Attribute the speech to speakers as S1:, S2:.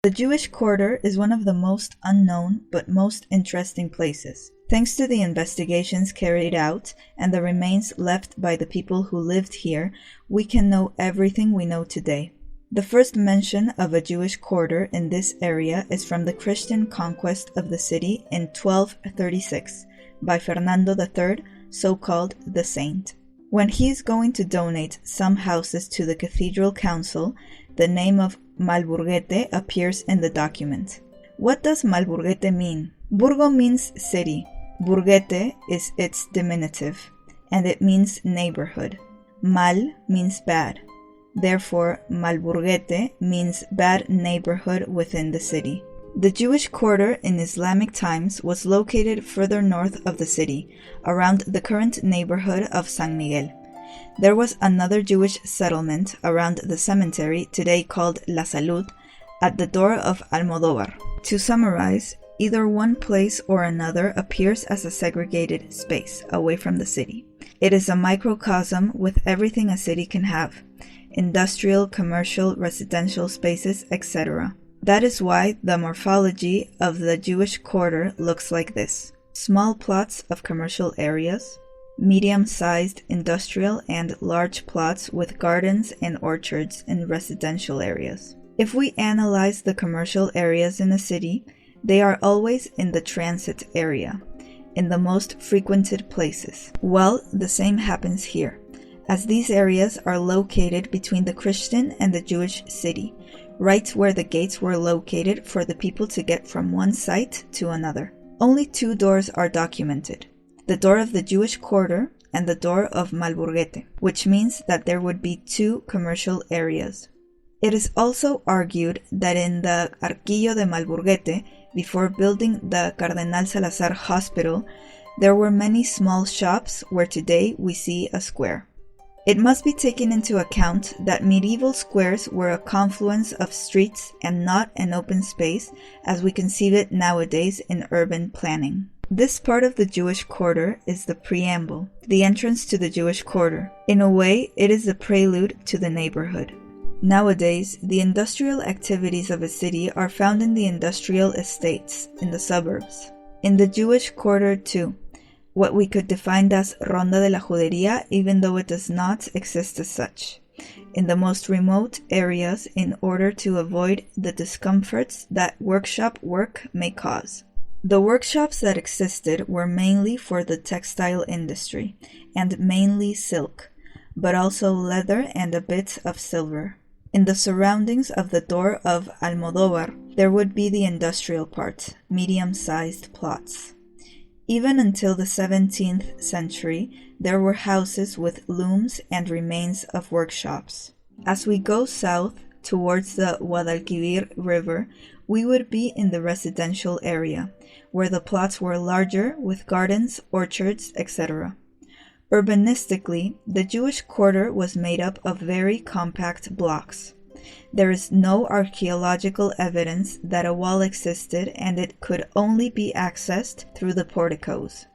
S1: The Jewish Quarter is one of the most unknown but most interesting places. Thanks to the investigations carried out and the remains left by the people who lived here, we can know everything we know today. The first mention of a Jewish quarter in this area is from the Christian conquest of the city in 1236 by Fernando III, so-called the Saint. When he is going to donate some houses to the cathedral council, the name of Malburguete appears in the document. What does Malburguete mean? Burgo means city. Burguete is its diminutive, and it means neighborhood. Mal means bad. Therefore, Malburguete means bad neighborhood within the city. The Jewish quarter in Islamic times was located further north of the city, around the current neighborhood of San Miguel. There was another Jewish settlement around the cemetery, today called La Salud, at the door of Almodóvar. To summarize, either one place or another appears as a segregated space away from the city. It is a microcosm with everything a city can have: industrial, commercial, residential spaces, etc. That is why the morphology of the Jewish quarter looks like this: small plots of commercial areas, medium-sized industrial and large plots with gardens and orchards in residential areas. If we analyze the commercial areas in a city, they are always in the transit area, in the most frequented places. Well, the same happens here, as these areas are located between the Christian and the Jewish city, right where the gates were located for the people to get from one site to another. Only two doors are documented: the door of the Jewish quarter and the door of Malburguete, which means that there would be two commercial areas. It is also argued that in the Arquillo de Malburguete, before building the Cardenal Salazar Hospital, there were many small shops where today we see a square. It must be taken into account that medieval squares were a confluence of streets and not an open space as we conceive it nowadays in urban planning. This part of the Jewish quarter is the preamble, the entrance to the Jewish quarter. In a way, it is the prelude to the neighborhood. Nowadays, the industrial activities of a city are found in the industrial estates, in the suburbs. In the Jewish quarter too, what we could define as Ronda de la Judería, even though it does not exist as such, in the most remote areas in order to avoid the discomforts that workshop work may cause. The workshops that existed were mainly for the textile industry, and mainly silk, but also leather and a bit of silver. In the surroundings of the door of Almodóvar, there would be the industrial part, medium-sized plots. Even until the 17th century, there were houses with looms and remains of workshops. As we go south towards the Guadalquivir River, we would be in the residential area, where the plots were larger with gardens, orchards, etc. Urbanistically, the Jewish quarter was made up of very compact blocks. There is no archaeological evidence that a wall existed, and it could only be accessed through the porticos.